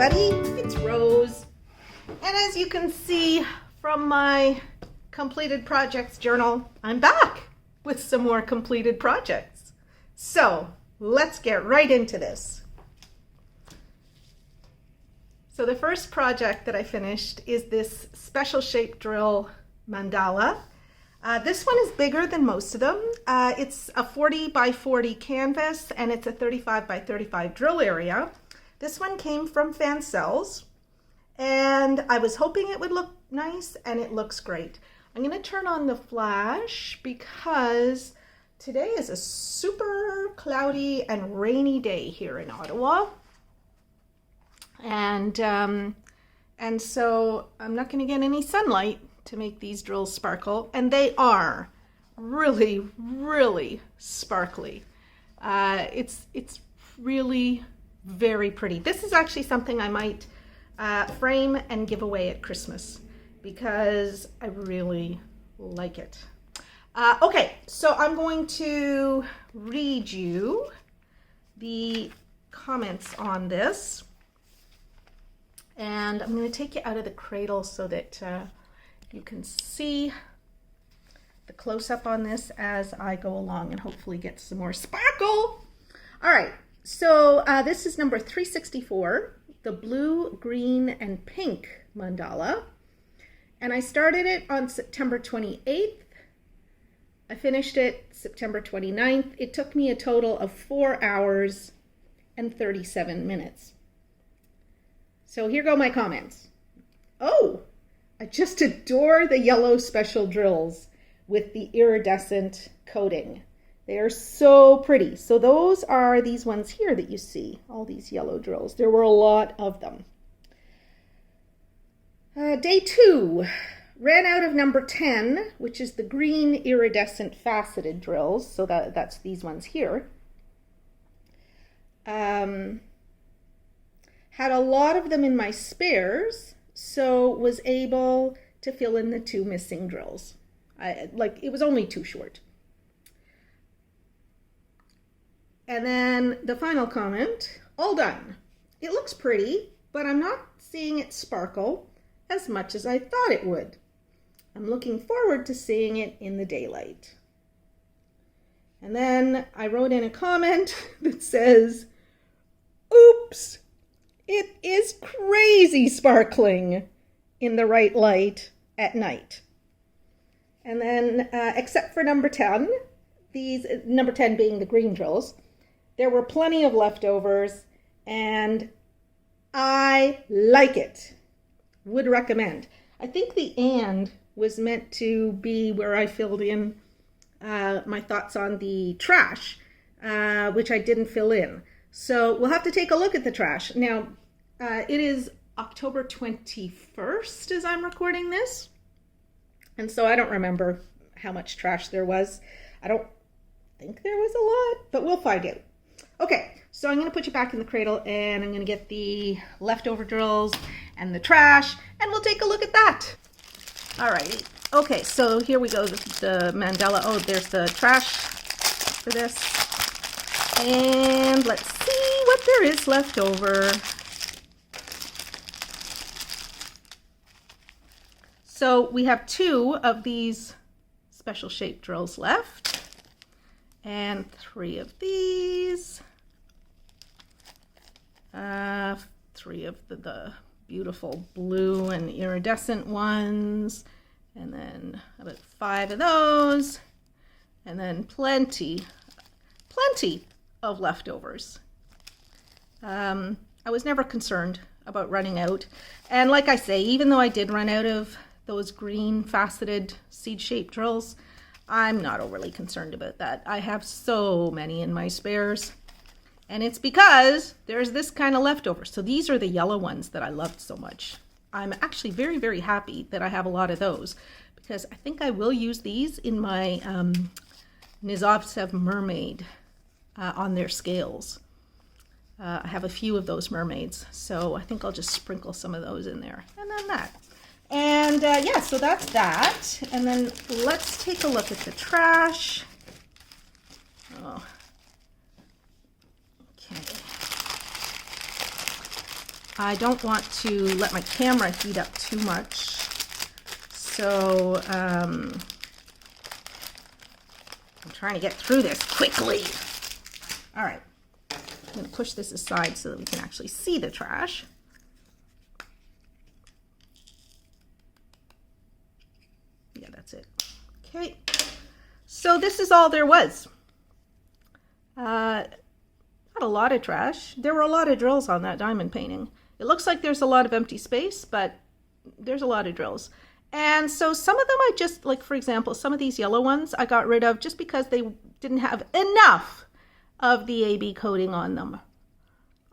everybody, it's Rose, and as you can see from my completed projects journal, I'm back with some more completed projects. So let's get right into this. So the first project that I finished is this special shape drill mandala. This one is bigger than most of them. It's a 40 by 40 canvas and it's a 35 by 35 drill area. This one came from Fansells and I was hoping it would look nice, and it looks great. I'm going to turn on the flash because today is a super cloudy and rainy day here in Ottawa. And so I'm not going to get any sunlight to make these drills sparkle, and they are really, really sparkly. It's really very pretty. This is actually something I might frame and give away at Christmas because I really like it. Okay, so I'm going to read you the comments on this, and I'm going to take you out of the cradle so that you can see the close-up on this as I go along and hopefully get some more sparkle. All right, so this is number 364, the blue, green, and pink mandala. And I started it on September 28th. I finished it September 29th. It took me a total of 4 hours and 37 minutes. So here go my comments. Oh, I just adore the yellow special drills with the iridescent coating. They are so pretty. So those are these ones here that you see, all these yellow drills. There were a lot of them. Day 2, ran out of number 10, which is the green iridescent faceted drills. So that's these ones here. Had a lot of them in my spares, so was able to fill in the 2 missing drills. It was only too short. And then the final comment, all done. It looks pretty, but I'm not seeing it sparkle as much as I thought it would. I'm looking forward to seeing it in the daylight. And then I wrote in a comment that says, oops, it is crazy sparkling in the right light at night. And then, except for number 10, number 10 being the green drills, there were plenty of leftovers, and I like it. Would recommend. I think the "and" was meant to be where I filled in my thoughts on the trash, which I didn't fill in. So we'll have to take a look at the trash. Now, it is October 21st as I'm recording this, and so I don't remember how much trash there was. I don't think there was a lot, but we'll find out. Okay, so I'm going to put you back in the cradle, and I'm going to get the leftover drills and the trash, and we'll take a look at that. All right. Okay, so here we go, the mandala. Oh, there's the trash for this. And let's see what there is left over. So we have 2 of these special shape drills left, and 3 of these. 3 of the beautiful blue and iridescent ones, and then about 5 of those, and then plenty of leftovers. I was never concerned about running out, and like I say, even though I did run out of those green faceted seed shaped drills, I'm not overly concerned about that. I have so many in my spares. And it's because there's this kind of leftover. So these are the yellow ones that I loved so much. I'm actually very, very happy that I have a lot of those because I think I will use these in my Nizovtsev mermaid on their scales. I have a few of those mermaids, so I think I'll just sprinkle some of those in there. And then that. And yeah, so that's that. And then let's take a look at the trash. Oh. Okay. I don't want to let my camera heat up too much. So I'm trying to get through this quickly. All right, I'm gonna push this aside so that we can actually see the trash. Yeah, that's it. Okay, so this is all there was. Not a lot of trash. There were a lot of drills on that diamond painting. It looks like there's a lot of empty space, but there's a lot of drills. And so some of them I just, like for example, some of these yellow ones I got rid of just because they didn't have enough of the AB coating on them.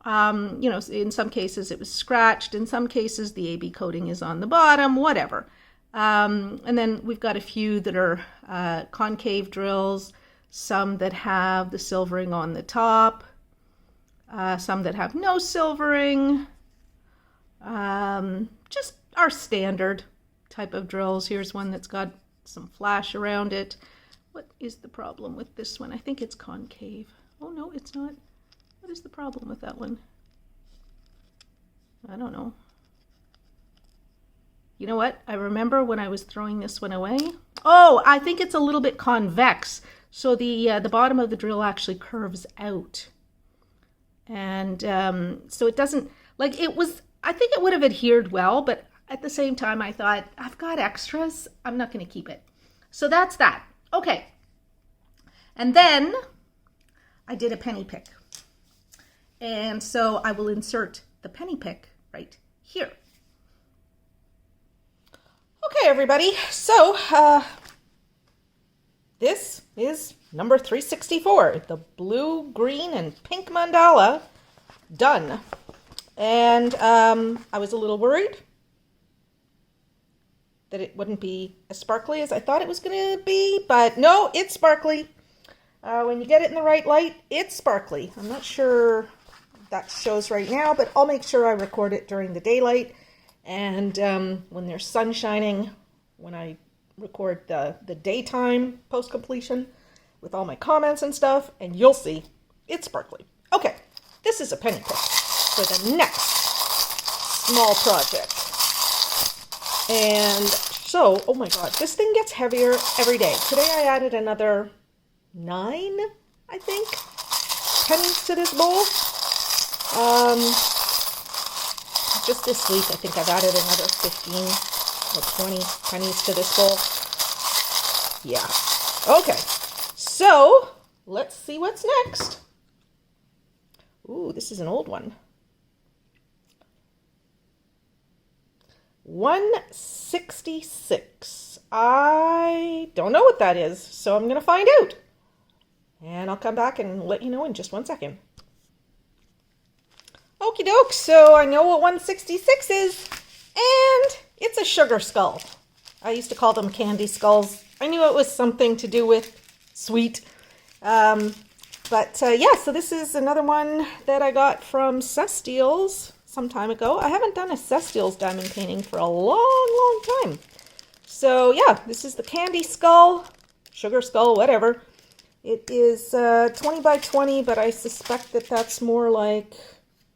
You know, in some cases it was scratched, in some cases the AB coating is on the bottom, whatever. And then we've got a few that are concave drills, some that have the silvering on the top, some that have no silvering, just our standard type of drills. Here's one that's got some flash around it. What is the problem with this one? I think it's concave. Oh no, it's not. What is the problem with that one? I don't know. You know what? I remember when I was throwing this one away. Oh, I think it's a little bit convex. So the bottom of the drill actually curves out. And so it doesn't, like it was, I think it would have adhered well, but at the same time I thought, I've got extras, I'm not going to keep it. So that's that. Okay. And then I did a penny pick. And so I will insert the penny pick right here. Okay, everybody. So this is number 364, the blue, green, and pink mandala done. And I was a little worried that it wouldn't be as sparkly as I thought it was going to be, but no, it's sparkly. When you get it in the right light, it's sparkly. I'm not sure that shows right now, but I'll make sure I record it during the daylight. And when there's sun shining, when I record the daytime post-completion with all my comments and stuff, and you'll see it's sparkly. Okay, this is a penny pick for the next small project. And so, oh my god, this thing gets heavier every day. Today I added another 9, I think, pennies to this bowl. Just this week, I think I've added another 15 or 20 pennies to this bowl. Yeah. Okay. So, let's see what's next. Ooh, this is an old one. 166. I don't know what that is, so I'm going to find out. And I'll come back and let you know in just 1 second. Okie doke, so I know what 166 is, and it's a sugar skull. I used to call them candy skulls. I knew it was something to do with sweet. Yeah, so this is another one that I got from CraftsyArt some time ago. I haven't done a CraftsyArt diamond painting for a long time. So yeah, this is the candy skull, sugar skull, whatever. It is 20 by 20, but I suspect that that's more like,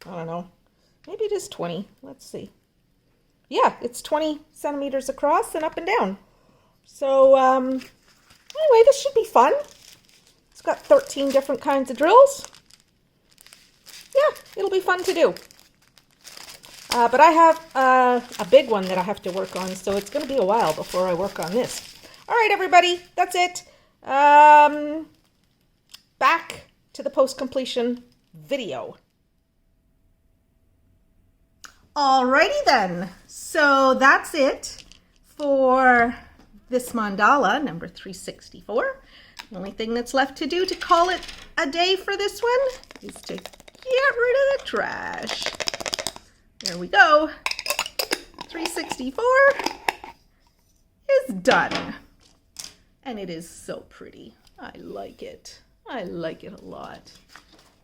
I don't know, maybe it is 20. Let's see. Yeah, it's 20 centimeters across and up and down. So anyway, this should be fun. It's got 13 different kinds of drills. Yeah, it'll be fun to do. But I have a big one that I have to work on, so it's going to be a while before I work on this. All right, everybody, that's it. Back to the post-completion video. Alrighty then, so that's it for this mandala, number 364. The only thing that's left to do to call it a day for this one is to get rid of the trash. There we go. 364 is done. And it is so pretty. I like it. I like it a lot.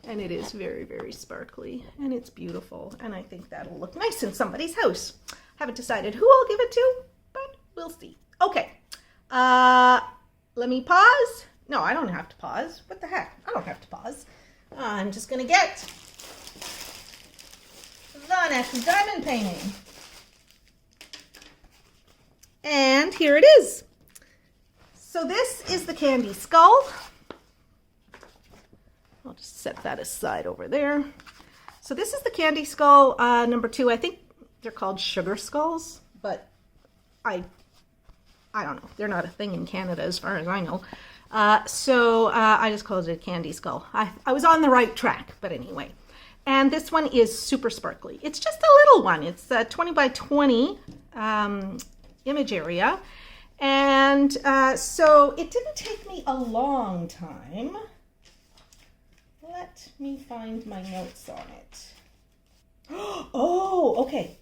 And it is very sparkly, and it's beautiful, and I think that'll look nice in somebody's house. Haven't decided who I'll give it to, but we'll see. Okay, let me pause. No, I don't have to pause. What the heck? I don't have to pause. I'm just gonna get the next diamond painting. And here it is. So this is the candy skull. I'll just set that aside over there. So this is the candy skull number 2. I think they're called sugar skulls, but I don't know. They're not a thing in Canada as far as I know. So I just called it a candy skull. I was on the right track, but anyway. And this one is super sparkly. It's just a little one. It's a 20 by 20 image area. And so it didn't take me a long time. Let me find my notes on it. Oh, okay.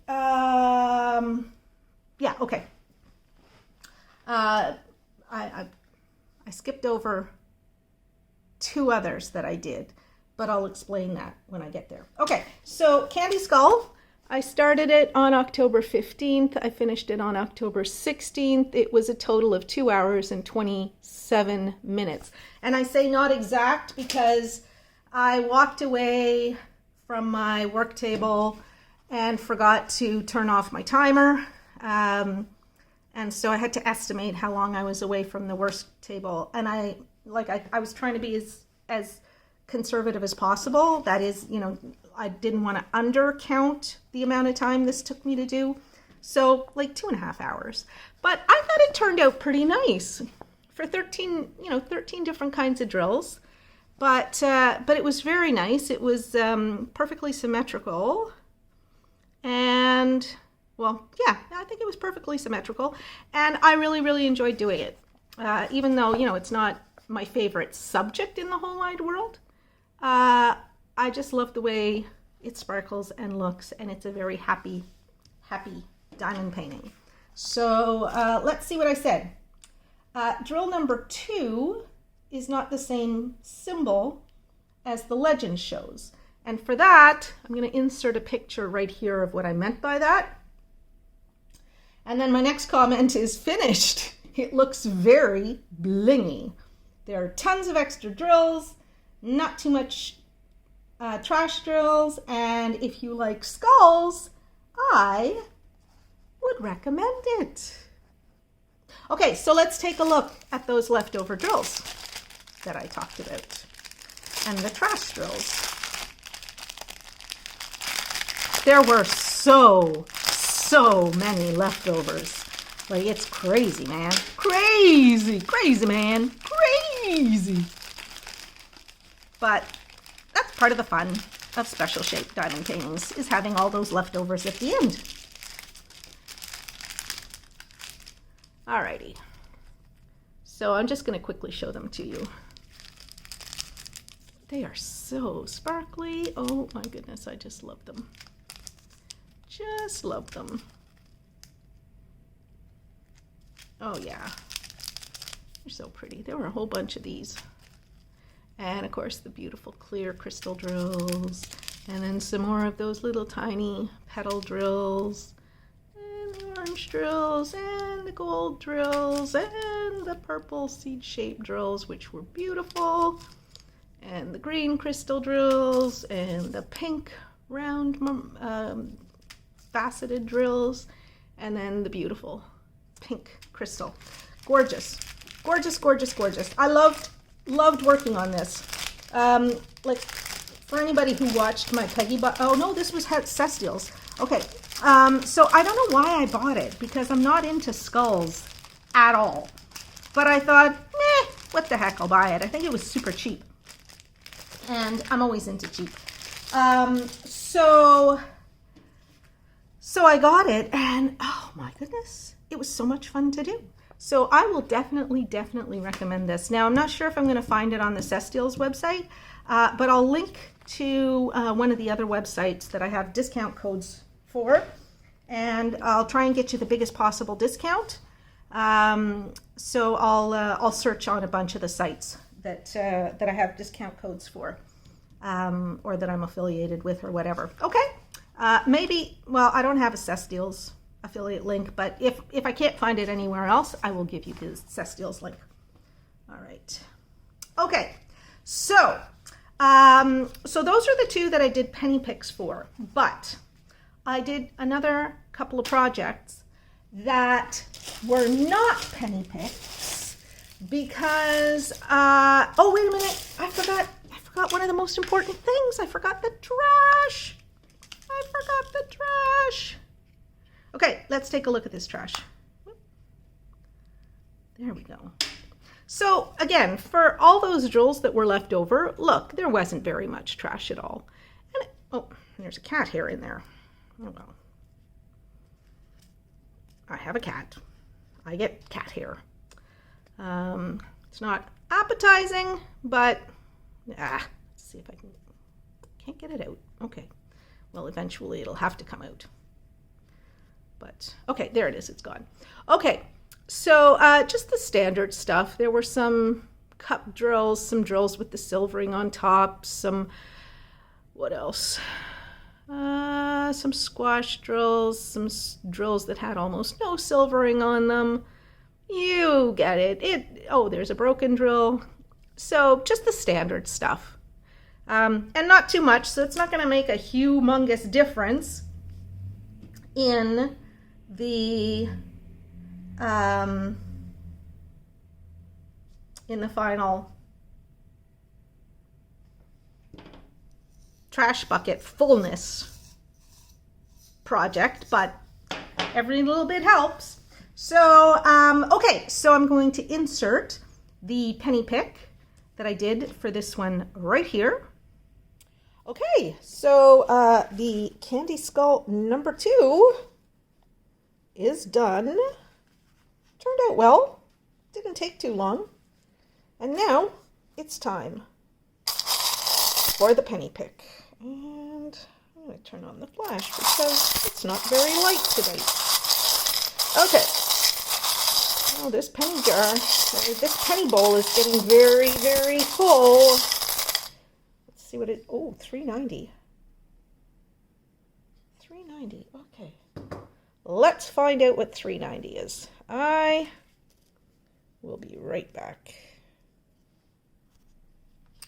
Yeah, okay. I skipped over 2 others that I did, but I'll explain that when I get there. Okay, so Candy Skull, I started it on October 15th. I finished it on October 16th. It was a total of 2 hours and 27 minutes. And I say not exact because I walked away from my work table and forgot to turn off my timer. And so I had to estimate how long I was away from the work table. And I was trying to be as conservative as possible. That is, you know, I didn't want to undercount the amount of time this took me to do. So like 2.5 hours. But I thought it turned out pretty nice for 13 different kinds of drills. But it was very nice. It was perfectly symmetrical. And, well, yeah, I think it was perfectly symmetrical. And I really, really enjoyed doing it. Even though, you know, it's not my favorite subject in the whole wide world. I just love the way it sparkles and looks. And it's a very happy diamond painting. So let's see what I said. Drill number 2 is not the same symbol as the legend shows. And for that, I'm going to insert a picture right here of what I meant by that. And then my next comment is finished. It looks very blingy. There are tons of extra drills, not too much trash drills, and if you like skulls, I would recommend it. Okay, so let's take a look at those leftover drills that I talked about, and the trash drills. There were so many leftovers. Like, it's crazy, man. Crazy, man. Crazy. But that's part of the fun of special shaped diamond paintings, is having all those leftovers at the end. Alrighty. So I'm just going to quickly show them to you. They are so sparkly. Oh my goodness, I just love them. Just love them. Oh yeah, they're so pretty. There were a whole bunch of these. And of course the beautiful clear crystal drills. And then some more of those little tiny petal drills. And the orange drills and the gold drills and the purple seed-shaped drills, which were beautiful. And the green crystal drills and the pink round faceted drills. And then the beautiful pink crystal. Gorgeous. Gorgeous, gorgeous, gorgeous. I loved working on this. Like, for anybody who watched my Peggy oh no, this was Cestials. Okay, so I don't know why I bought it, because I'm not into skulls at all. But I thought, what the heck, I'll buy it. I think it was super cheap. And I'm always into cheap. So I got it, and oh my goodness, it was so much fun to do. So I will definitely recommend this. Now, I'm not sure if I'm going to find it on the Cestials website, but I'll link to one of the other websites that I have discount codes for, and I'll try and get you the biggest possible discount. So I'll search on a bunch of the sites that I have discount codes for, or that I'm affiliated with, or whatever. Okay. Maybe, well, I don't have a Cestials affiliate link, but if I can't find it anywhere else, I will give you the Cestials link. All right. Okay. So those are the 2 that I did penny picks for, but I did another couple of projects that were not penny picks because, oh, wait a minute. I forgot one of the most important things. I forgot the trash. Okay, let's take a look at this trash. There we go. So again, for all those drills that were left over, look, there wasn't very much trash at all. And oh, there's a cat hair in there. Oh well. I have a cat. I get cat hair. It's not appetizing, but let's see if I can't get it out. Okay. Well, eventually it'll have to come out. But okay, there it is. It's gone. Okay. So just the standard stuff. There were some cup drills, some drills with the silvering on top, some, what else? Some squash drills, some drills that had almost no silvering on them. You get it. Oh, there's a broken drill. So just the standard stuff. And not too much, so it's not going to make a humongous difference in the final trash bucket fullness project, but every little bit helps. So, okay, so I'm going to insert the penny pick that I did for this one right here. Okay, so the candy skull number 2 is done. Turned out well. Didn't take too long. And now it's time for the penny pick. And I'm going to turn on the flash because it's not very light today. Okay. Oh, this penny jar, this penny bowl is getting very, very full. Let's see what it, oh, $3.90. $3.90, okay. Let's find out what $3.90 is. I will be right back.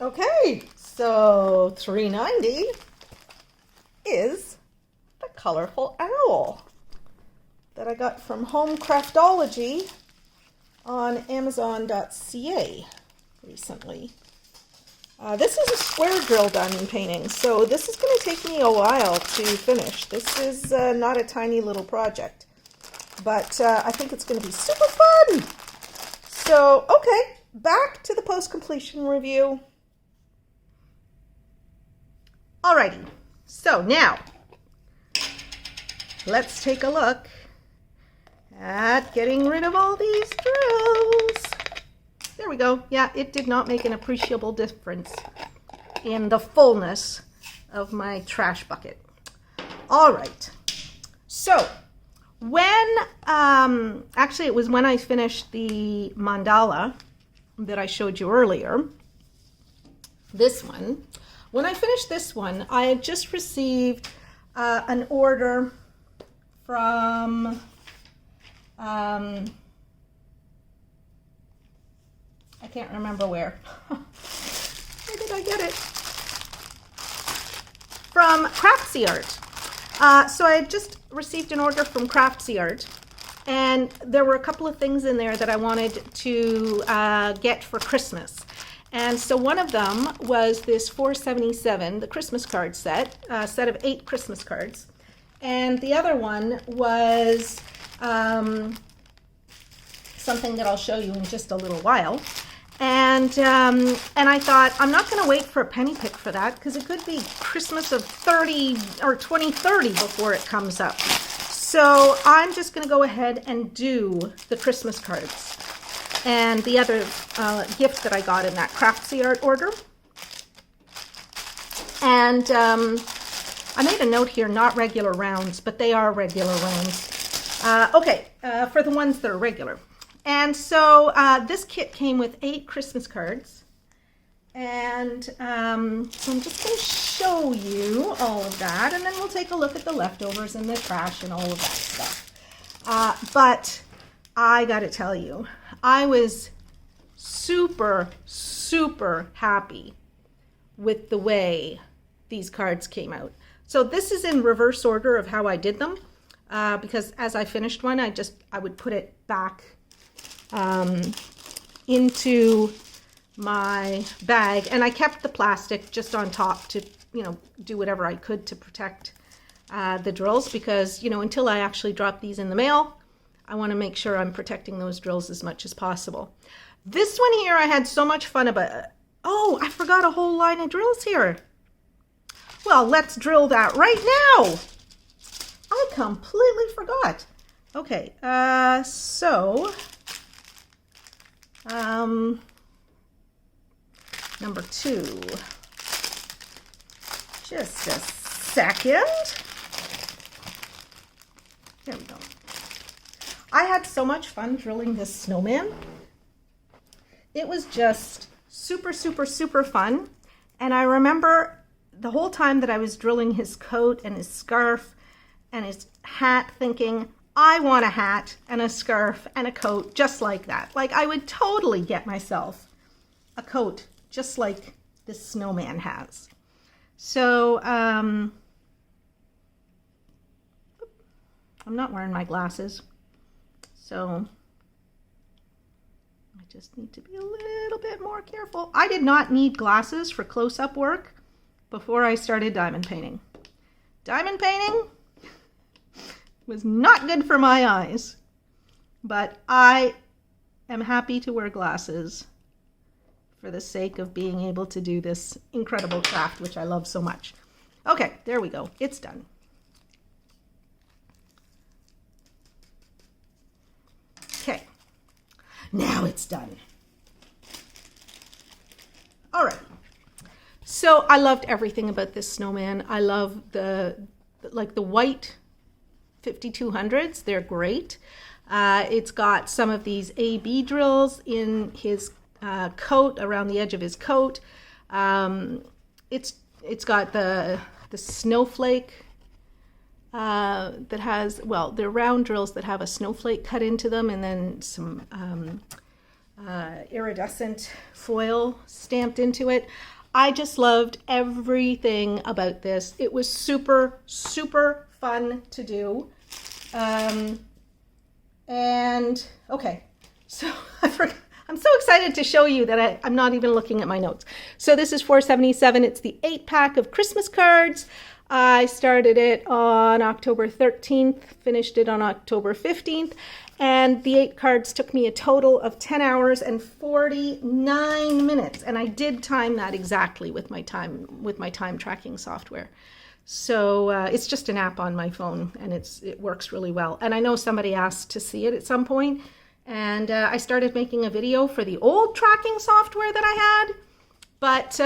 Okay, so $3.90 is the colorful owl that I got from Home Craftology on Amazon.ca recently. This is a square drill diamond painting, so this is going to take me a while to finish. This is not a tiny little project, but I think it's going to be super fun. So, okay, back to the post-completion review. Alrighty, so now let's take a look at getting rid of all these drills. There we go. Yeah, it did not make an appreciable difference in the fullness of my trash bucket. All right. So when, actually it was when I finished the mandala that I showed you earlier, this one. When I finished this one, I had just received an order from, I can't remember where. Where did I get it? From CraftsyArt. So I had just received an order from CraftsyArt, and there were a couple of things in there that I wanted to get for Christmas. And so one of them was this $4.77, the Christmas card set, a set of 8 Christmas cards. And the other one was something that I'll show you in just a little while. And I thought, I'm not going to wait for a penny pick for that, because it could be Christmas of 30 or 2030 before it comes up. So I'm just going to go ahead and do the Christmas cards and the other gift that I got in that CraftsyArt order. And I made a note here, not regular rounds, but they are regular rounds. Okay, for the ones that are regular. And so this kit came with 8 Christmas cards. And so I'm just going to show you all of that, and then we'll take a look at the leftovers and the trash and all of that stuff. But I got to tell you, I was super, super happy with the way these cards came out. So this is in reverse order of how I did them, because as I finished one, I would put it back into my bag, and I kept the plastic just on top to, you know, do whatever I could to protect the drills, because, you know, until I actually drop these in the mail, I want to make sure I'm protecting those drills as much as possible. This one here, I had so much fun about. Oh, I forgot a whole line of drills here. Well, let's drill that right now. I completely forgot. Okay, number 2. Just a second. There we go. I had so much fun drilling this snowman. It was just super, super, super fun. And I remember the whole time that I was drilling his coat and his scarf and his hat thinking, I want a hat and a scarf and a coat just like that. Like, I would totally get myself a coat just like this snowman has. So, I'm not wearing my glasses, so I just need to be a little bit more careful. I did not need glasses for close-up work before I started diamond painting. Diamond painting was not good for my eyes, but I am happy to wear glasses for the sake of being able to do this incredible craft, which I love so much. Okay, there we go. It's done. Okay, now it's done. All right. So I loved everything about this snowman. I love the white 5200s. They're great. It's got some of these AB drills in his coat, around the edge of his coat. It's got the snowflake that has, well, they're round drills that have a snowflake cut into them, and then some iridescent foil stamped into it. I just loved everything about this. It was super, super fun to do. And okay, so I forgot. I'm so excited to show you that I'm not even looking at my notes. So this is $4.77. It's the 8-pack of Christmas cards. I started it on October 13th, finished it on October 15th, and the 8 cards took me a total of 10 hours and 49 minutes. And I did time that exactly with my time tracking software. So it's just an app on my phone, and it works really well. And I know somebody asked to see it at some point. And I started making a video for the old tracking software that I had, but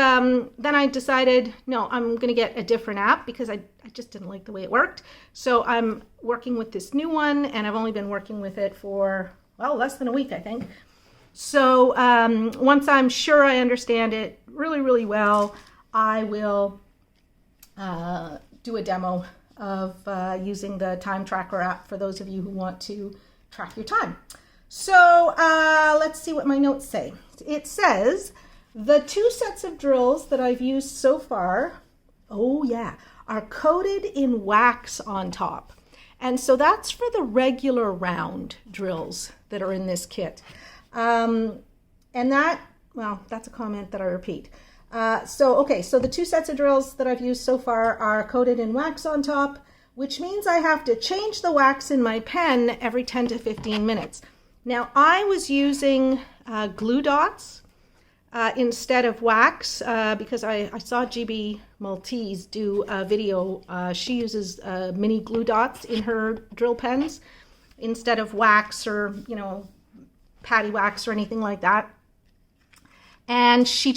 then I decided, no, I'm going to get a different app because I just didn't like the way it worked. So I'm working with this new one, and I've only been working with it for, well, less than a week, I think. So once I'm sure I understand it really, really well, I will do a demo of using the time tracker app for those of you who want to track your time. So let's see what my notes say. It says the 2 sets of drills that I've used so far, oh yeah, are coated in wax on top. And so that's for the regular round drills that are in this kit. And that, well, that's a comment that I repeat. So the 2 sets of drills that I've used so far are coated in wax on top, which means I have to change the wax in my pen every 10 to 15 minutes. Now, I was using glue dots instead of wax because I saw GB Maltese do a video. She uses mini glue dots in her drill pens instead of wax or, you know, patty wax or anything like that. And she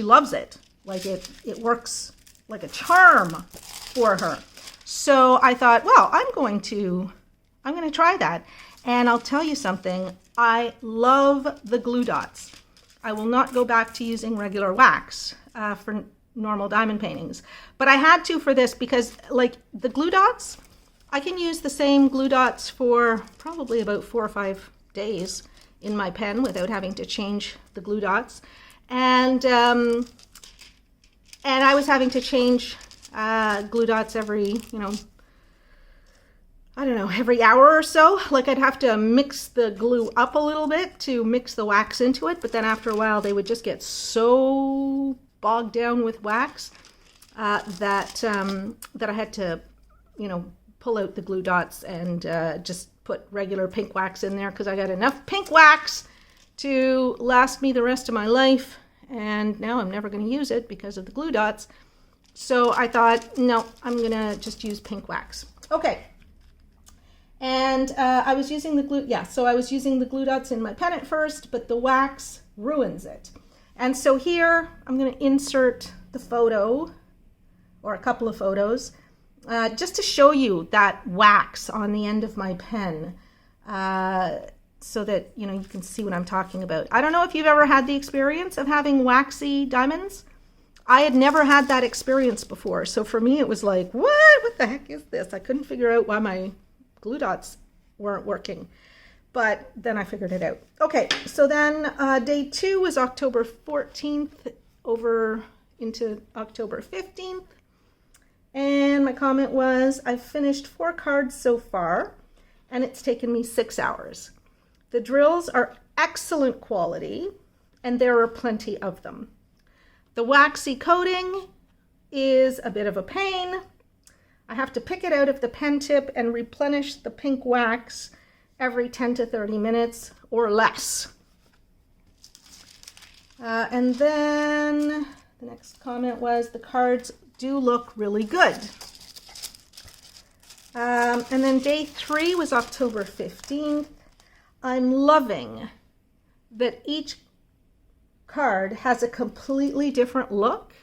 loves it. Like it works like a charm for her. So I thought, well, I'm going to try that. And I'll tell you something, I love the glue dots. I will not go back to using regular wax for normal diamond paintings. But I had to for this because, like, the glue dots, I can use the same glue dots for probably about 4 or 5 days in my pen without having to change the glue dots. And I was having to change glue dots every, I don't know, every hour or so. Like I'd have to mix the glue up a little bit to mix the wax into it, but then after a while they would just get so bogged down with wax that I had to, pull out the glue dots and just put regular pink wax in there, because I got enough pink wax to last me the rest of my life, and now I'm never going to use it because of the glue dots. So I thought, no, I'm going to just use pink wax. Okay. And I was using the glue, so I was using the glue dots in my pen at first, but the wax ruins it. And so here I'm going to insert the photo, or a couple of photos, just to show you that wax on the end of my pen, so that you can see what I'm talking about. I don't know if you've ever had the experience of having waxy diamonds. I had never had that experience before, so for me it was like, what the heck is this? I couldn't figure out why my glue dots weren't working, but then I figured it out. Okay, so then day 2 was October 14th over into October 15th, and my comment was, I've finished 4 cards so far and it's taken me 6 hours. The drills are excellent quality and there are plenty of them. The waxy coating is a bit of a pain. I have to pick it out of the pen tip and replenish the pink wax every 10 to 30 minutes or less. And then the next comment was, the cards do look really good. And then day 3 was October 15th. I'm loving that each card has a completely different look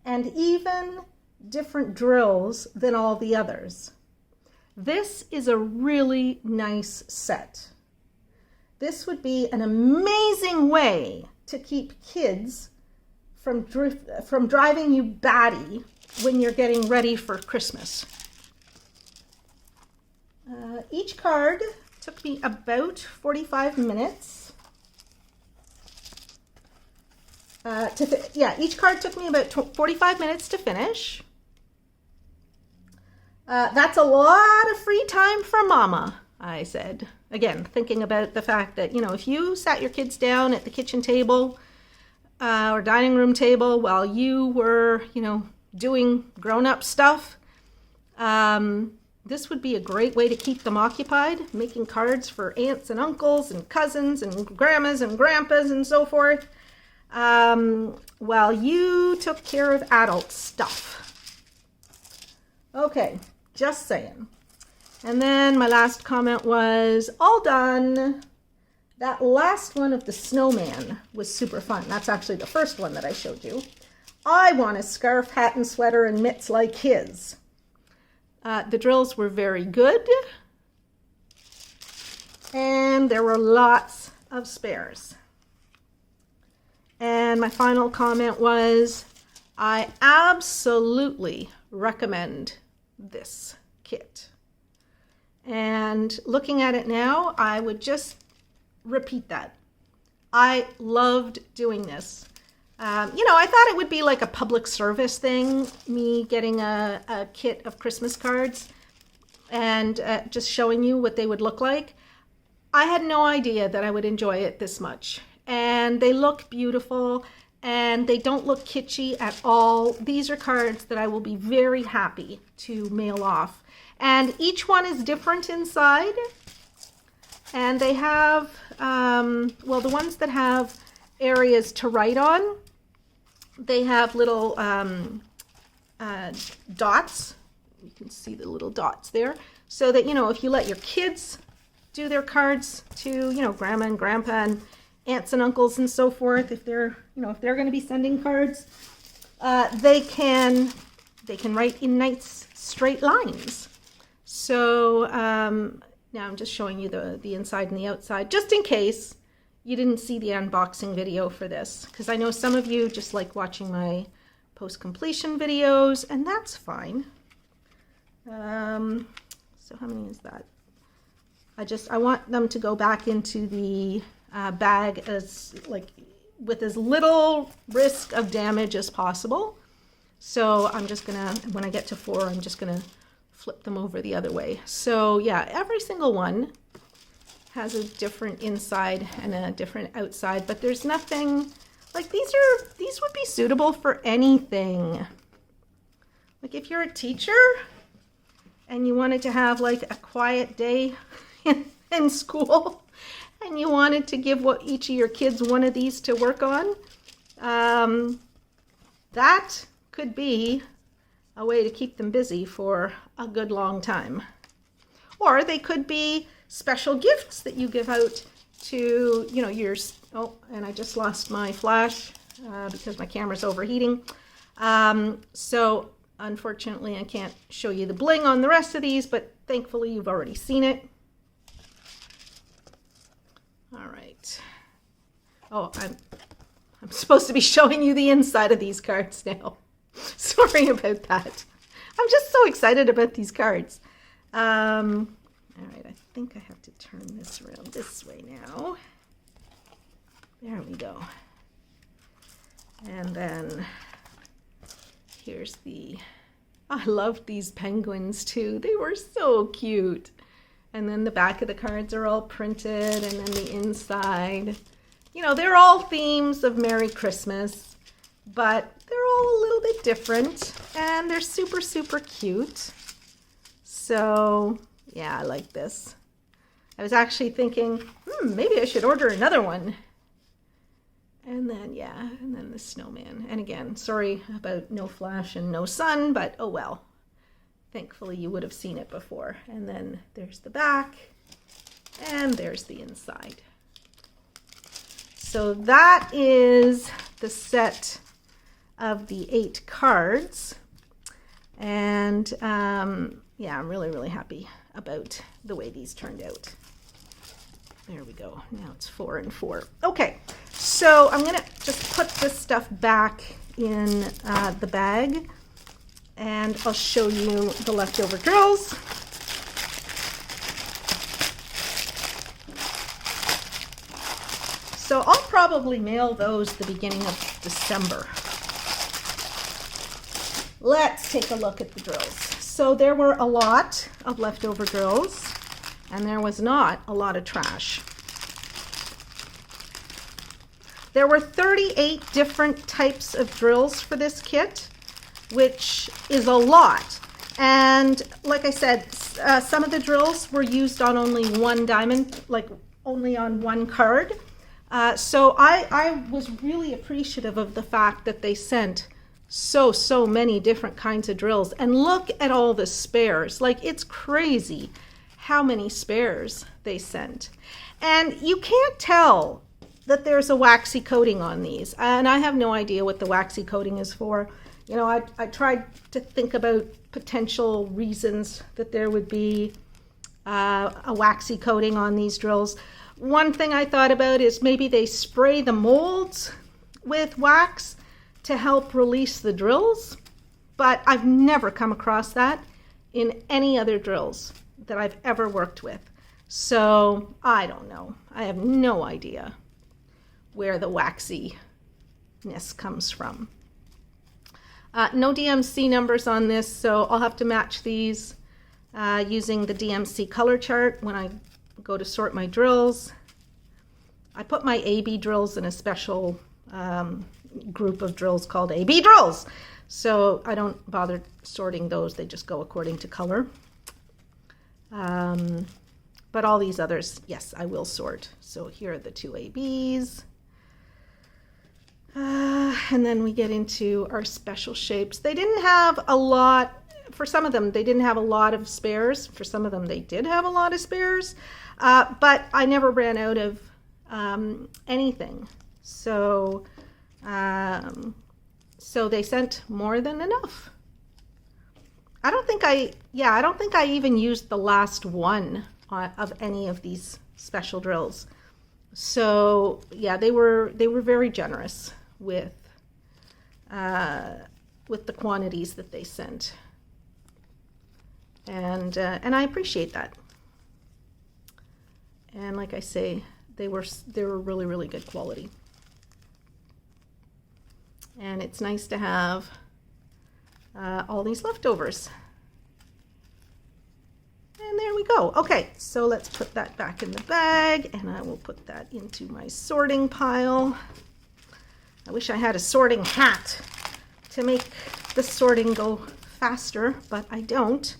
and even different drills than all the others. This is a really nice set. This would be an amazing way to keep kids from driving you batty when you're getting ready for Christmas. Each card took me about 45 minutes. Each card took me about 45 minutes to finish. That's a lot of free time for mama, I said. Again, thinking about the fact that, if you sat your kids down at the kitchen table or dining room table while you were, doing grown-up stuff, this would be a great way to keep them occupied, making cards for aunts and uncles and cousins and grandmas and grandpas and so forth, while you took care of adult stuff. Okay. Just saying. And then my last comment was, all done. That last one of the snowman was super fun. That's actually the first one that I showed you. I want a scarf, hat, and sweater and mitts like his. The drills were very good. And there were lots of spares. And my final comment was, I absolutely recommend this kit. And looking at it now, I would just repeat that. I loved doing this. I thought it would be like a public service thing, me getting a kit of Christmas cards and just showing you what they would look like. I had no idea that I would enjoy it this much. And they look beautiful. And they don't look kitschy at all. These are cards that I will be very happy to mail off. And each one is different inside. And they have, the ones that have areas to write on, they have little dots. You can see the little dots there. So that, if you let your kids do their cards to, grandma and grandpa and aunts and uncles and so forth, if they're going to be sending cards, they can write in nice straight lines. So now I'm just showing you the inside and the outside, just in case you didn't see the unboxing video for this, because I know some of you just like watching my post-completion videos, and that's fine. So how many is that? I want them to go back into the bag with as little risk of damage as possible. So I'm just gonna, when I get to 4, I'm just gonna flip them over the other way. So yeah, every single one has a different inside and a different outside, but there's nothing, like these would be suitable for anything. Like if you're a teacher and you wanted to have like a quiet day in school and you wanted to give each of your kids one of these to work on, that could be a way to keep them busy for a good long time. Or they could be special gifts that you give out to, you know, oh, and I just lost my flash because my camera's overheating. So unfortunately I can't show you the bling on the rest of these, but thankfully you've already seen it. All right. Oh, I'm supposed to be showing you the inside of these cards now. Sorry about that. I'm just so excited about these cards. All right, I think I have to turn this around this way now. There we go. And then here's I loved these penguins too. They were so cute. And then the back of the cards are all printed, and then the inside. You know, they're all themes of Merry Christmas, but they're all a little bit different, and they're super, super cute. So yeah, I like this. I was actually thinking, maybe I should order another one. And then, yeah, and then the snowman. And again, sorry about no flash and no sun, but oh well. Thankfully, you would have seen it before. And then there's the back, and there's the inside. So that is the set of the 8 cards. And yeah, I'm really, really happy about the way these turned out. There we go. Now it's 4 and 4. Okay, so I'm gonna just put this stuff back in the bag, and I'll show you the leftover drills. So I'll probably mail those the beginning of December. Let's take a look at the drills. So there were a lot of leftover drills, and there was not a lot of trash. There were 38 different types of drills for this kit, which is a lot. And like I said, some of the drills were used on only one diamond, like only on one card. So I was really appreciative of the fact that they sent so many different kinds of drills. And look at all the spares. Like, it's crazy how many spares they sent. And you can't tell that there's a waxy coating on these. And I have no idea what the waxy coating is for. You know, I tried to think about potential reasons that there would be a waxy coating on these drills. One thing I thought about is maybe they spray the molds with wax to help release the drills, but I've never come across that in any other drills that I've ever worked with. So I don't know. I have no idea where the waxiness comes from. No DMC numbers on this, so I'll have to match these using the DMC color chart when I go to sort my drills. I put my AB drills in a special group of drills called AB drills, so I don't bother sorting those. They just go according to color. But all these others, yes, I will sort. So here are the 2 ABs. And then we get into our special shapes. They didn't have a lot, for some of them, they didn't have a lot of spares. For some of them, they did have a lot of spares. But I never ran out of anything. So, so they sent more than enough. I don't think I even used the last one of any of these special drills. So yeah, they were very generous with the quantities that they sent, and I appreciate that. And like I say, they were really, really good quality. And it's nice to have all these leftovers. And there we go. Okay, so let's put that back in the bag, and I will put that into my sorting pile. I wish I had a sorting hat to make the sorting go faster, but I don't.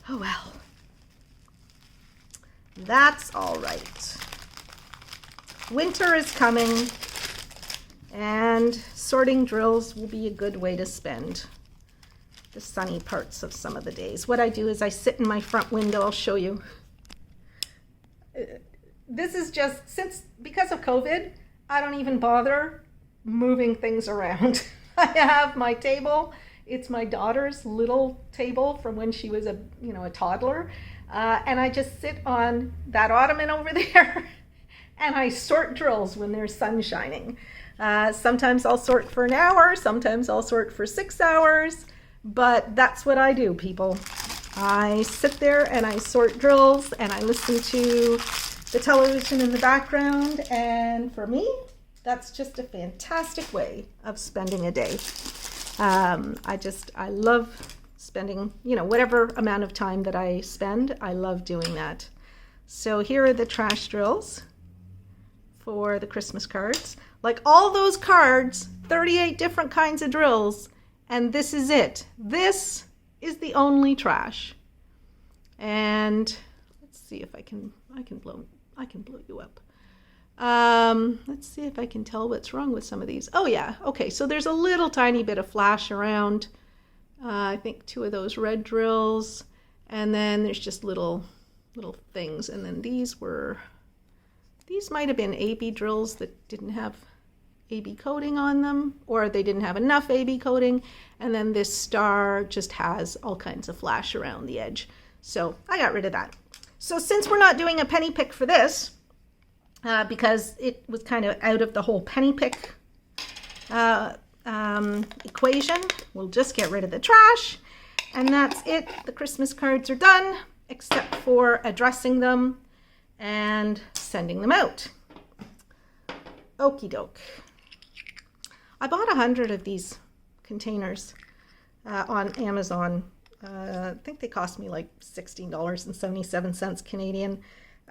Oh well. That's all right. Winter is coming, and sorting drills will be a good way to spend the sunny parts of some of the days. What I do is I sit in my front window. I'll show you. This is just, because of COVID, I don't even bother moving things around. I have my table. It's my daughter's little table from when she was a toddler. And I just sit on that ottoman over there and I sort drills when there's sun shining. Sometimes I'll sort for an hour, sometimes I'll sort for 6 hours, but that's what I do, people. I sit there and I sort drills and I listen to the television in the background, and for me, that's just a fantastic way of spending a day. I love spending, whatever amount of time that I spend, I love doing that. So here are the trash drills for the Christmas cards. Like all those cards, 38 different kinds of drills, and this is it. This is the only trash. And let's see if I can blow you up. Let's see if I can tell what's wrong with some of these. Oh yeah, okay, so there's a little tiny bit of flash around. I think 2 of those red drills, and then there's just little things, and then these might have been AB drills that didn't have AB coating on them, or they didn't have enough AB coating, and then this star just has all kinds of flash around the edge. So I got rid of that. So since we're not doing a penny pick for this, because it was kind of out of the whole penny pick equation, we'll just get rid of the trash, and that's it. The Christmas cards are done, except for addressing them and sending them out. Okie doke. I bought 100 of these containers on Amazon. I think they cost me like $16.77 Canadian.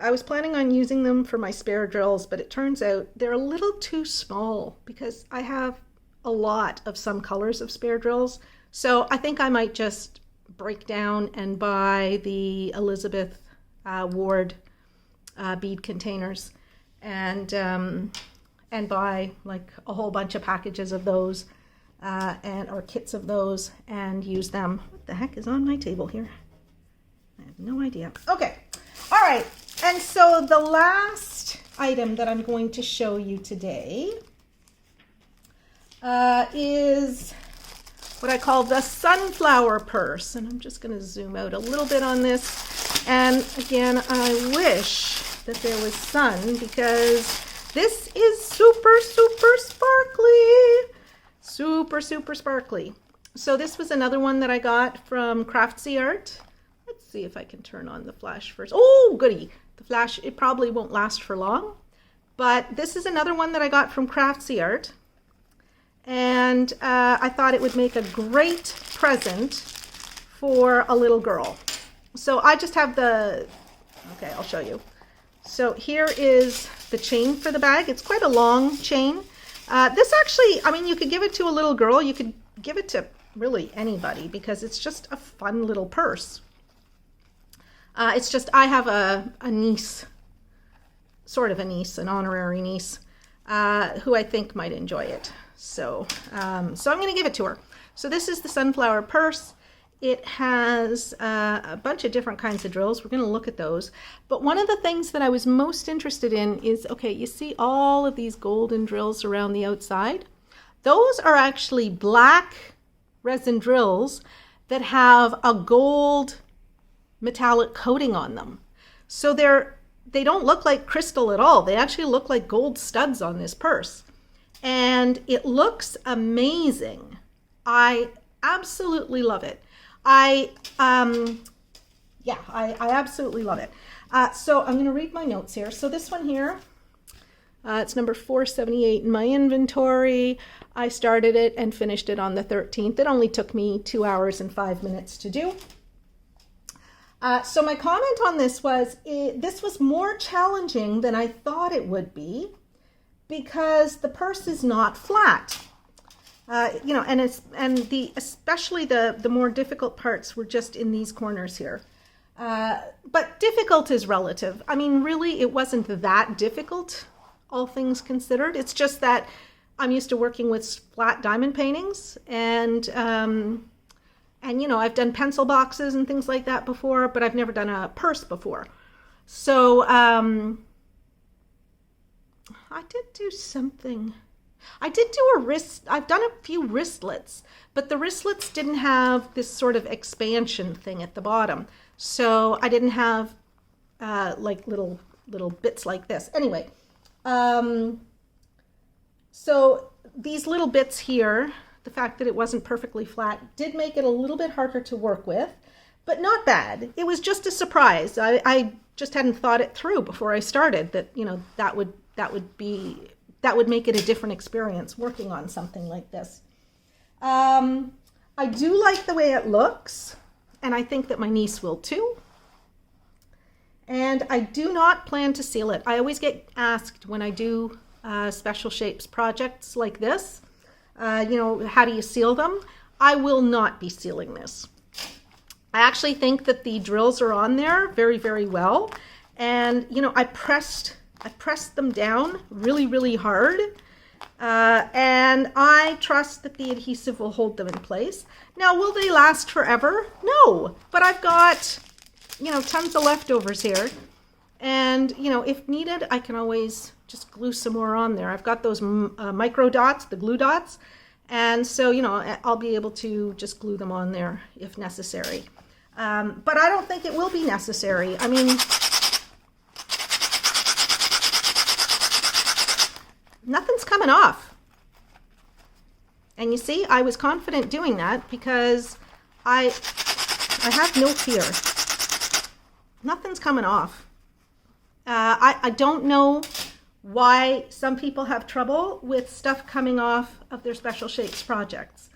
I was planning on using them for my spare drills, but it turns out they're a little too small because I have a lot of some colors of spare drills. So I think I might just break down and buy the Elizabeth Ward bead containers and buy like a whole bunch of packages of those or kits of those and use them. What the heck is on my table here? I have no idea. Okay, all right. And so the last item that I'm going to show you today is what I call the sunflower purse. And I'm just going to zoom out a little bit on this. And again, I wish that there was sun because this is super, super sparkly. Super, super sparkly. So this was another one that I got from CraftsyArt. Let's see if I can turn on the flash first. Oh, goody. The flash, it probably won't last for long. But this is another one that I got from CraftsyArt. And I thought it would make a great present for a little girl. So I just have okay, I'll show you. So here is the chain for the bag. It's quite a long chain. This actually, I mean, you could give it to a little girl. You could give it to really anybody because it's just a fun little purse. It's just, I have a niece, sort of a niece, an honorary niece, who I think might enjoy it. So I'm going to give it to her. So this is the sunflower purse. It has a bunch of different kinds of drills. We're going to look at those. But one of the things that I was most interested in is, okay, you see all of these golden drills around the outside? Those are actually black resin drills that have a gold metallic coating on them. So they don't look like crystal at all. They actually look like gold studs on this purse. And it looks amazing. I absolutely love it. I absolutely love it. So I'm going to read my notes here. So this one here, it's number 478 in my inventory. I started it and finished it on the 13th. It only took me 2 hours and 5 minutes to do. So my comment on this was, this was more challenging than I thought it would be because the purse is not flat. You know, and especially the more difficult parts were just in these corners here. But difficult is relative. I mean, really, it wasn't that difficult, all things considered. It's just that I'm used to working with flat diamond paintings, and you know, I've done pencil boxes and things like that before, but I've never done a purse before. So I did do something. I did do a wrist. I've done a few wristlets, but the wristlets didn't have this sort of expansion thing at the bottom. So I didn't have like little bits like this. Anyway, so these little bits here, the fact that it wasn't perfectly flat did make it a little bit harder to work with, but not bad. It was just a surprise. I just hadn't thought it through before I started that, you know, that would make it a different experience working on something like this. I do like the way it looks, and I think that my niece will too. And I do not plan to seal it. I always get asked when I do special shapes projects like this, you know, how do you seal them? I will not be sealing this. I actually think that the drills are on there very, very well. And, you know, I pressed them down really, really hard. And I trust that the adhesive will hold them in place. Now, will they last forever? No, but I've got, you know, tons of leftovers here. And, you know, if needed, I can always just glue some more on there. I've got those micro dots, the glue dots. And so, you know, I'll be able to just glue them on there if necessary. But I don't think it will be necessary. I mean, nothing's coming off. And you see, I was confident doing that because I have no fear. Nothing's coming off. I don't know why some people have trouble with stuff coming off of their special shapes projects.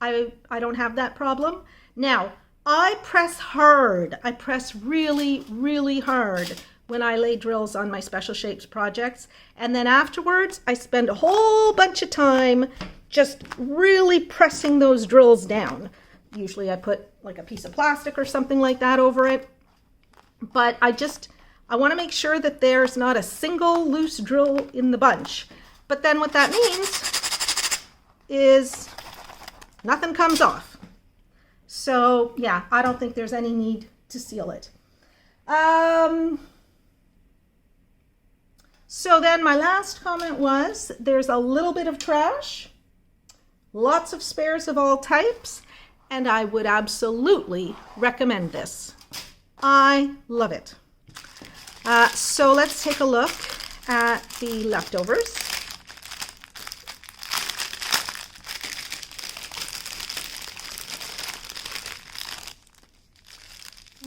I don't have that problem. Now, I press hard. I press really, really hard when I lay drills on my special shapes projects. And then afterwards, I spend a whole bunch of time just really pressing those drills down. Usually I put like a piece of plastic or something like that over it. But I want to make sure that there's not a single loose drill in the bunch. But then what that means is nothing comes off. So yeah, I don't think there's any need to seal it. So then my last comment was, there's a little bit of trash, lots of spares of all types, and I would absolutely recommend this. I love it. So let's take a look at the leftovers.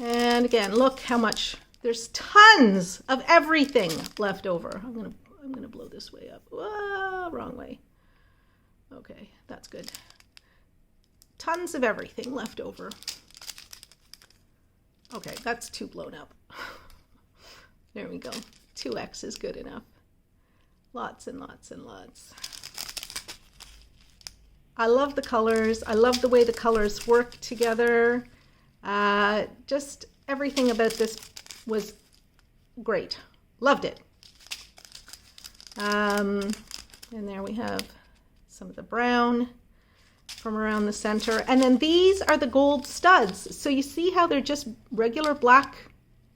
And again, look how much, there's tons of everything left over. I'm gonna blow this way up. Whoa, wrong way. Okay, that's good. Tons of everything left over. Okay, that's too blown up. There we go. 2x is good enough. Lots and lots and lots. I love the colors. I love the way the colors work together. Just everything about this was great. Loved it. And there we have some of the brown from around the center. And then these are the gold studs. So you see how they're just regular black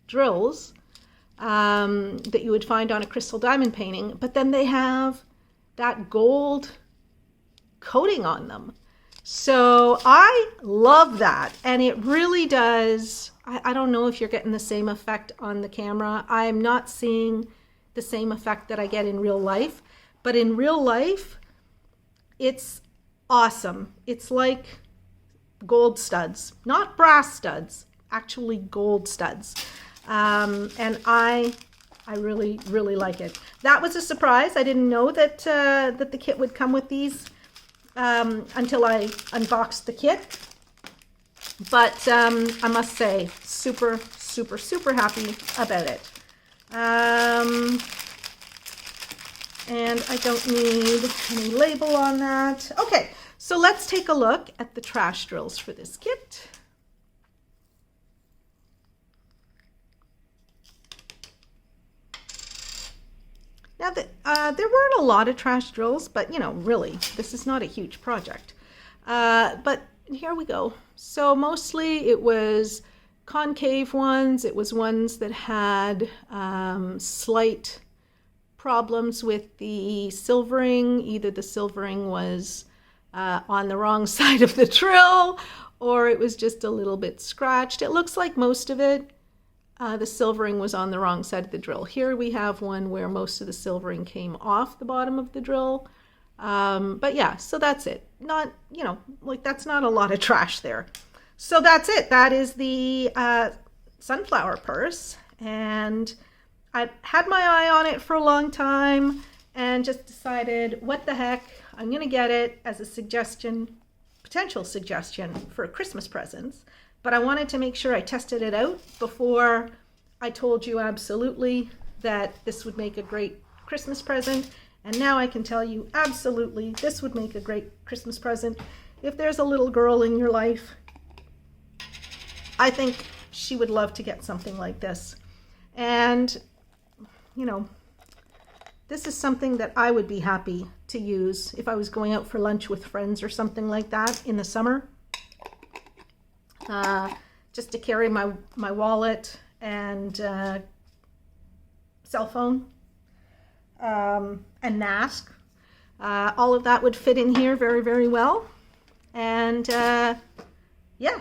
drills that you would find on a crystal diamond painting, but then they have that gold coating on them. So I love that, and it really does. I don't know if you're getting the same effect on the camera. I'm not seeing the same effect that I get in real life, but in real life, it's awesome. It's like gold studs, not brass studs, actually gold studs. And I really, really like it. That was a surprise. I didn't know that that the kit would come with these until I unboxed the kit. But I must say, super, super, super happy about it. And I don't need any label on that. Okay, so let's take a look at the trash drills for this kit. Now, there weren't a lot of trash drills, but you know, really, this is not a huge project. But here we go. So mostly it was concave ones. It was ones that had slight problems with the silvering. Either the silvering was on the wrong side of the drill, or it was just a little bit scratched. It looks like most of it, the silvering was on the wrong side of the drill. Here we have one where most of the silvering came off the bottom of the drill. But yeah, so that's it. Not, you know, like that's not a lot of trash there. So that's it. That is the sunflower purse. And I had my eye on it for a long time and just decided, what the heck, I'm going to get it as a suggestion, potential suggestion for Christmas presents. But I wanted to make sure I tested it out before I told you absolutely that this would make a great Christmas present. And now I can tell you absolutely this would make a great Christmas present. If there's a little girl in your life, I think she would love to get something like this. And, you know, this is something that I would be happy to use if I was going out for lunch with friends or something like that in the summer. Just to carry my wallet and cell phone and mask. All of that would fit in here very, very well. And yeah,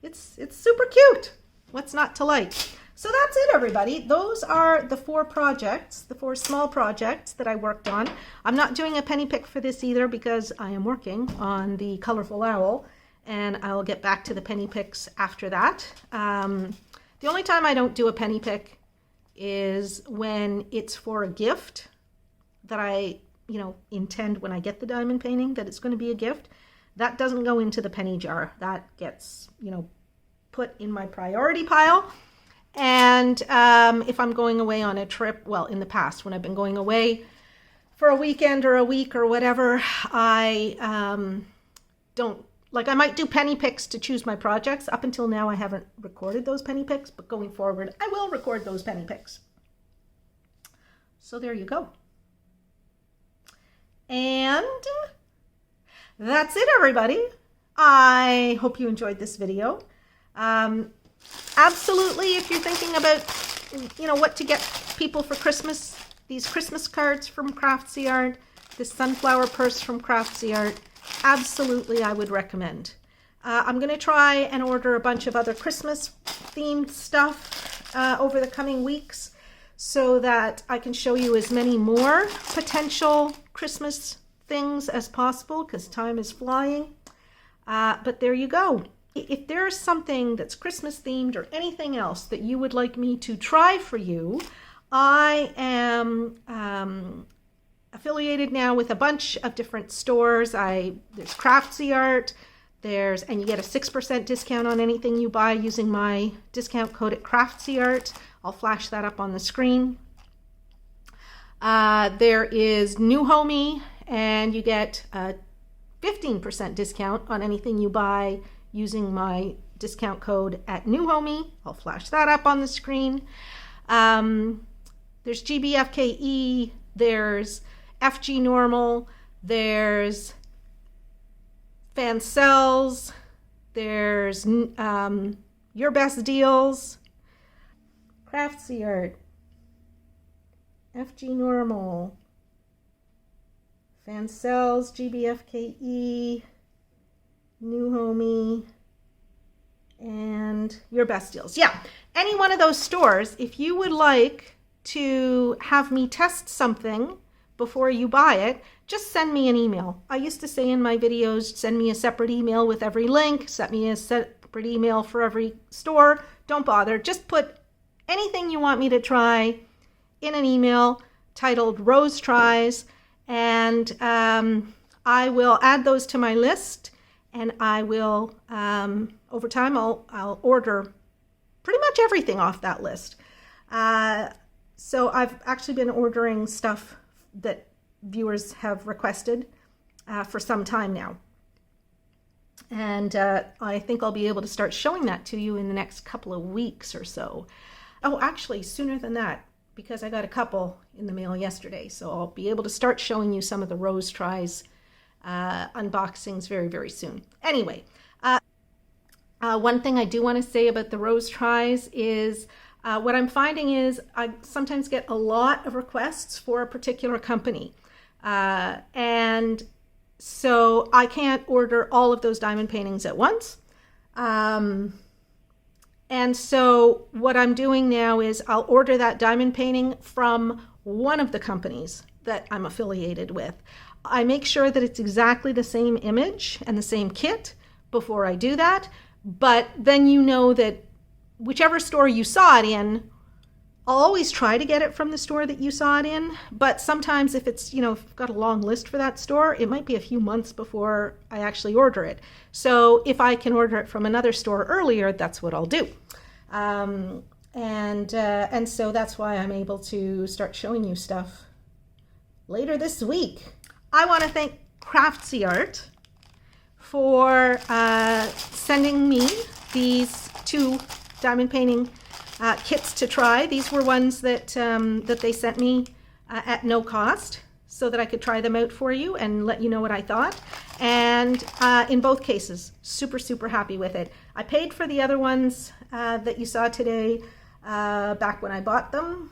it's super cute. What's not to like? So that's it, everybody. Those are the 4 projects, the 4 small projects that I worked on. I'm not doing a penny pick for this either because I am working on the colorful owl, and I'll get back to the penny picks after that. The only time I don't do a penny pick is when it's for a gift that I, you know, intend when I get the diamond painting that it's going to be a gift. That doesn't go into the penny jar. That gets, you know, put in my priority pile. And if I'm going away on a trip, well, in the past, when I've been going away for a weekend or a week or whatever, I don't, like I might do penny picks to choose my projects. Up until now, I haven't recorded those penny picks, but going forward, I will record those penny picks. So there you go. And that's it, everybody. I hope you enjoyed this video. Absolutely, if you're thinking about, you know, what to get people for Christmas, these Christmas cards from CraftsyArt, this sunflower purse from CraftsyArt, absolutely I would recommend. I'm going to try and order a bunch of other Christmas themed stuff over the coming weeks so that I can show you as many more potential Christmas things as possible because time is flying. But there you go. If there's something that's Christmas themed or anything else that you would like me to try for you, I am affiliated now with a bunch of different stores. There's CraftsyArt, and you get a 6% discount on anything you buy using my discount code at CraftsyArt. I'll flash that up on the screen. There is Newhomy, and you get a 15% discount on anything you buy using my discount code at Newhomy. I'll flash that up on the screen. There's GBFKE, there's FG Normal, there's Fansells, there's Your Best Deals, CraftsyArt, FG Normal, Fansells, GBFKE, Newhomy, and Your Best Deals. Yeah, any one of those stores, if you would like to have me test something before you buy it, just send me an email. I used to say in my videos, send me a separate email with every link, send me a separate email for every store. Don't bother. Just put anything you want me to try in an email titled Rose Tries, and I will add those to my list, and I will, over time, I'll order pretty much everything off that list. So I've actually been ordering stuff that viewers have requested for some time now. And I think I'll be able to start showing that to you in the next couple of weeks or so. Oh, actually, sooner than that, because I got a couple in the mail yesterday. So I'll be able to start showing you some of the rose tries unboxings very, very soon. Anyway, one thing I do want to say about the rose tries is what I'm finding is I sometimes get a lot of requests for a particular company. And so I can't order all of those diamond paintings at once. And so what I'm doing now is I'll order that diamond painting from one of the companies that I'm affiliated with. I make sure that it's exactly the same image and the same kit before I do that. But then you know that whichever store you saw it in, I'll always try to get it from the store that you saw it in, but sometimes if it's, if I've got a long list for that store, it might be a few months before I actually order it. So if I can order it from another store earlier, that's what I'll do. And so that's why I'm able to start showing you stuff later this week. I want to thank CraftsyArt for sending me these 2 diamond painting kits to try. These were ones that that they sent me at no cost so that I could try them out for you and let you know what I thought. And in both cases, super, super happy with it. I paid for the other ones that you saw today back when I bought them.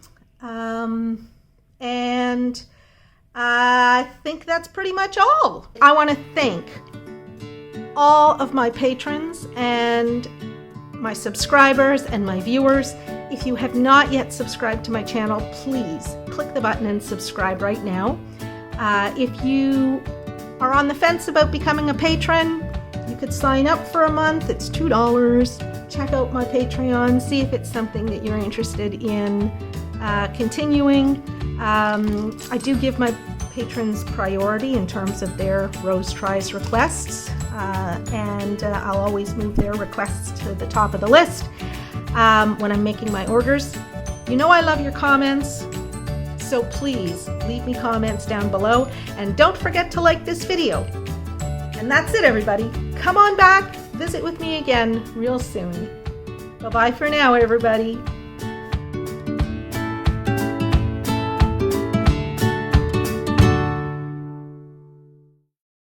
And I think that's pretty much all. I want to thank all of my patrons and my subscribers and my viewers. If you have not yet subscribed to my channel, please click the button and subscribe right now. If you are on the fence about becoming a patron, you could sign up for a month. It's $2. Check out my Patreon, see if it's something that you're interested in continuing. I do give my patrons priority in terms of their rose tries requests, and I'll always move their requests to the top of the list when I'm making my orders. You know I love your comments, so please leave me comments down below, and don't forget to like this video. And that's it, everybody. Come on back, visit with me again real soon. Bye-bye for now, everybody.